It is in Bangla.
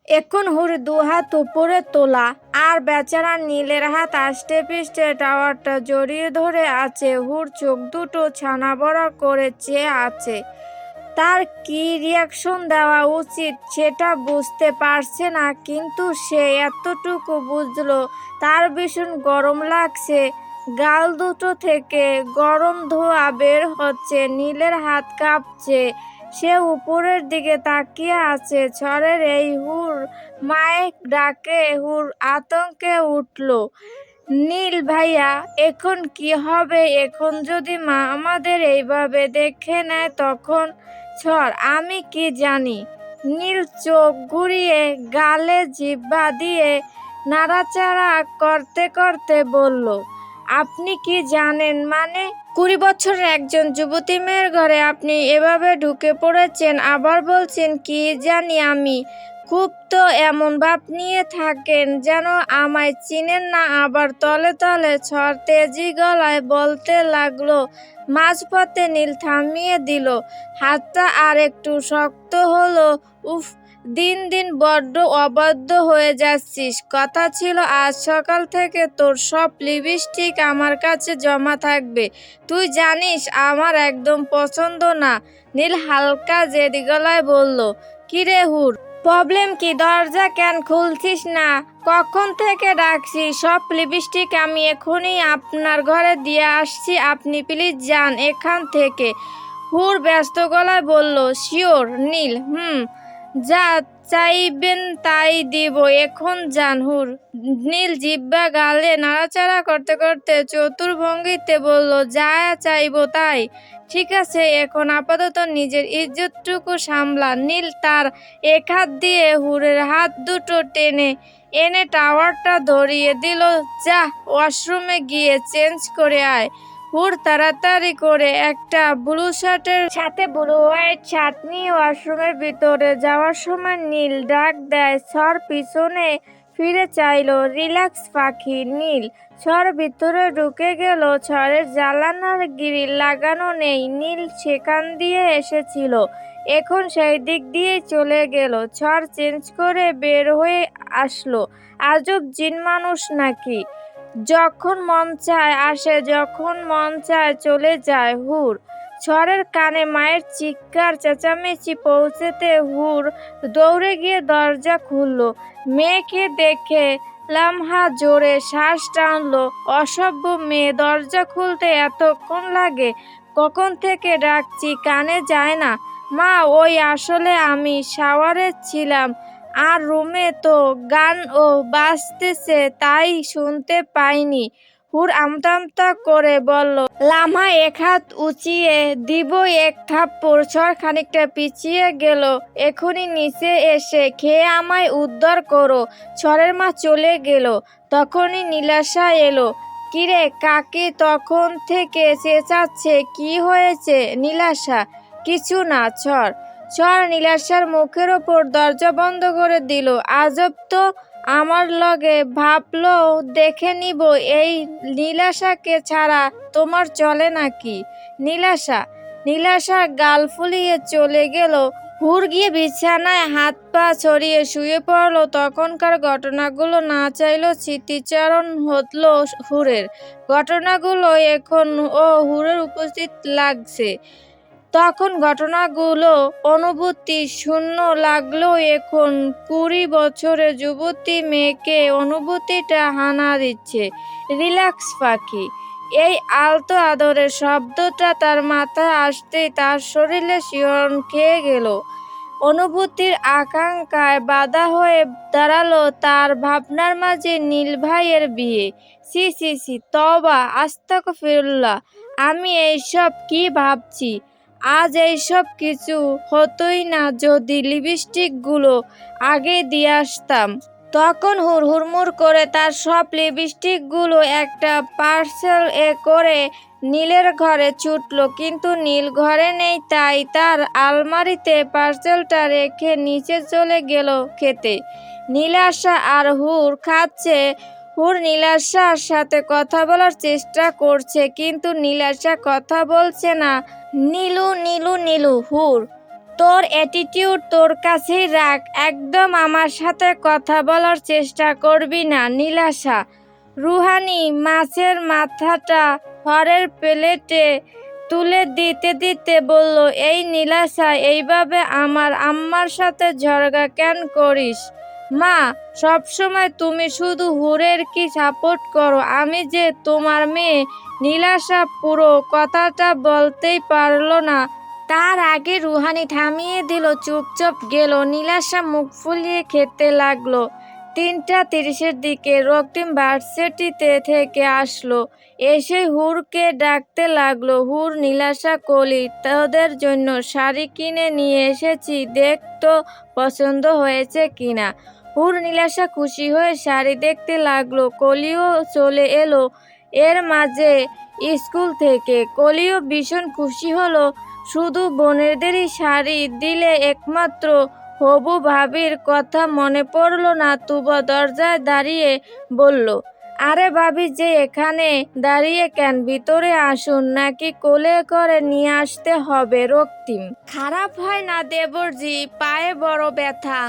এখন হুর দুহাত উপরে তোলা, আর বেচারা নীলের হাত আষ্টে পৃষ্ঠে টাওয়ারটা জড়িয়ে ধরে আছে। হুর চোখ দুটো ছানা বড় করে চেয়ে আছে। তার কি রিয়াকশন দেওয়া উচিত সেটা বুঝতে পারছে না, কিন্তু সে এতটুকু বুঝলো তার ভীষণ গরম লাগছে। গাল দুটো থেকে গরম ধোঁয়া বের হচ্ছে, নীলের হাত কাঁপছে। সে উপরের দিকে তাকিয়ে আছে। ঝড়ের এই হুর মায়ের ডাকে হুর আতঙ্কে উঠল। নীল ভাইয়া, এখন কি হবে? এখন যদি মা আমাদের এইভাবে দেখে নেয় তখন? ঝড়, আমি কি জানি। নীল চোখ ঘুরিয়ে গালে জিহ্বা দিয়ে নাড়াচাড়া করতে করতে বলল, আপনি কি জানেন মানে? 20 বছরের একজন যুবতী মেয়ের ঘরে আপনি এভাবে ঢুকে পড়েছেন, আবার বলছেন কি জানি আমি। খুব তো এমন ভাব নিয়ে থাকেন যেন আমায় চিনেন না। আবার তলে তলে ঝড় তেজি গলায় বলতে লাগলো। মাঝপথে নীল থামিয়ে দিল। হাতটা আর একটু শক্ত হলো। উফ, দিন দিন বড্ড অবাধ্য হয়ে যাচ্ছিস। কথা ছিল আজ সকাল থেকে তোর সব লিপস্টিক আমার কাছে জমা থাকবে। তুই জানিস আমার একদম পছন্দ না। নীল হালকা জেদি গলায় বলল, কিরে হুর, প্রবলেম কি? দরজা কেন খুলছিস না? কখন থেকে ডাকছি? সব লিপস্টিক আমি এখনই আপনার ঘরে দিয়ে আসছি, আপনি প্লিজ যান এখান থেকে। হুর ব্যস্ত গলায় বলল, শিওর নীল? যা চাইবেন তাই দিব, এখন যান হুর। নীল জিহ্বা গালে নাড়াচাড়া করতে করতে চতুর ভঙ্গিতে বলল, যা চাইবো তাই। ঠিক আছে, এখন আপাতত নিজের ইজ্জতটুকু সামলা। নীল তার এক হাত দিয়ে হুরের হাত দুটো টেনে এনে টাওয়ারটা ধরিয়ে দিল। যা, ওয়াশরুমে গিয়ে চেঞ্জ করে আয়। হুর তাড়াতাড়ি করে একটা ব্লু শার্টের সাথে ব্লু হোয়াইট শার্ট নিয়ে ওয়াশরুমের ভিতরে যাওয়ার সময় নীল ডাক দেয়। ঝড় পিছনে ফিরে চাইল। রিল্যাক্স পাখি। নীল ঝড় ভিতরে ঢুকে গেল। ঝড়ের জানালার গ্রিল লাগানো নেই। নীল সেখান দিয়ে এসেছিল, এখন সেই দিক দিয়েই চলে গেল। ঝড় চেঞ্জ করে বের হয়ে আসলো। আজব জিন মানুষ নাকি, যখন মন চায় আসে, যখন মন চায় চলে যায়। হুর ঝড়ের কানে মায়ের চিৎকার চেঁচামেচি পৌঁছেতে হুর দৌড়ে গিয়ে দরজা খুলল। মেয়েকে দেখে লামহা জোরে শ্বাস টানলো। অসভ্য মেয়ে, দরজা খুলতে এতক্ষণ লাগে? কখন থেকে ডাকছি, কানে যায় না? মা, ওই আসলে আমি শাওয়ারে ছিলাম, আর রুমে তো গান ও বাজতেছে তাই শুনতে পাইনি। হুর আমতা আমতা করে বলল। লামা এক হাত উঁচিয়ে দিব এক থাপ্পড়। ঝড় খানিকটা পিছিয়ে গেল। এখনই নিচে এসে খেয়ে আমায় উদ্ধার করো। ঝড়ের মা চলে গেল। তখনই নীলাশা এলো। কিরে, কাকি তখন থেকে চেঁচাচ্ছে, কি হয়েছে? নীলাশা, কিছু না। ঝড় নীলাশার মুখের ওপর দরজা বন্ধ করে দিল। আজব তো, আমার লগে ভাবলো দেখে নিব, এই নীলাশাকে ছাড়া তোমার চলে নাকি? নীলাশা গাল ফুলিয়ে চলে গেল। হুর গিয়ে বিছানায় হাত পা ছড়িয়ে শুয়ে পড়ল। তখনকার ঘটনাগুলো না চাইলেও স্মৃতিচারণ হলো হুরের। ঘটনাগুলো এখন ও হুরের উপস্থিত লাগছে। তখন ঘটনাগুলো অনুভূতি শূন্য লাগলেও এখন 20 বছরের যুবতী মেয়েকে অনুভূতিটা হানা দিচ্ছে। রিল্যাক্স পাখি। এই আলতো আদরের শব্দটা তার মাথায় আসতেই তার শরীরে শিহরণ খেয়ে গেল। অনুভূতির আকাঙ্ক্ষায় বাধা হয়ে দাঁড়ালো তার ভাবনার মাঝে নীল ভাইয়ের বিয়ে। সি সি সি, তওবা আস্তাগফিরুল্লাহ, আমি এইসব কি ভাবছি? আজ এইসব কিছু হতোই না যদি লিপস্টিকগুলো আগে দিয়ে আসতাম। তখন হুড়মুড় করে তার সব লিপস্টিকগুলো একটা পার্সেল করে নীলের ঘরে ছুটল। কিন্তু নীল ঘরে নেই, তাই তার আলমারিতে পার্সেলটা রেখে নিচে চলে গেল খেতে। নীলাশা আর হুর খাচ্ছে। হুর নীলাশার সাথে কথা বলার চেষ্টা করছে, কিন্তু নীলাশা কথা বলছে না। নীলু নীলু নীলু। হুর তোর অ্যাটিটিউড তোর কাছেই রাখ, একদম আমার সাথে কথা বলার চেষ্টা করবি না নীলাশা। রুহানি মাছের মাথাটা ঘরের প্লেটে তুলে দিতে দিতে বলল, এই নীলাশা, এইভাবে আমার আম্মার সাথে ঝগড়া কেন করিস? মা, সবসময় তুমি শুধু হুরের কি সাপোর্ট করো? আমি যে তোমার মেয়ে। নীলাশা পুরো কথাটা বলতেই পারল না। তার আগে রুহানি থামিয়ে দিল, চুপচাপ গেল। নীলাশা মুখ ফুলিয়ে খেতে লাগলো। 3:30 দিকে রক্তিম ভার্সিটিতে থেকে আসলো। এসে হুরকে ডাকতে লাগলো, হুর, নীলাশা, কলি, তোদের জন্য শাড়ি কিনে নিয়ে এসেছি, দেখ তো পছন্দ হয়েছে কিনা। হুর নীলাশা খুশি হয়ে শাড়ি দেখতে লাগলো। কলিও চলে এলো এর মাঝে স্কুল থেকে। কলিও ভীষণ খুশি হলো। শুধু বোনেদেরই শাড়ি দিলে একমাত্র হবু ভাবির কথা মনে পড়ল না। তুবা দরজায় দাঁড়িয়ে বলল, আরে ভাবি যে এখানে দাঁড়িয়ে কেন? ভিতরে আসুন, নাকি কোলে করে নিয়ে আসতে হবে? রক্তিম, খারাপ হয় না দেবরজি, পায়ে বড় ব্যথা।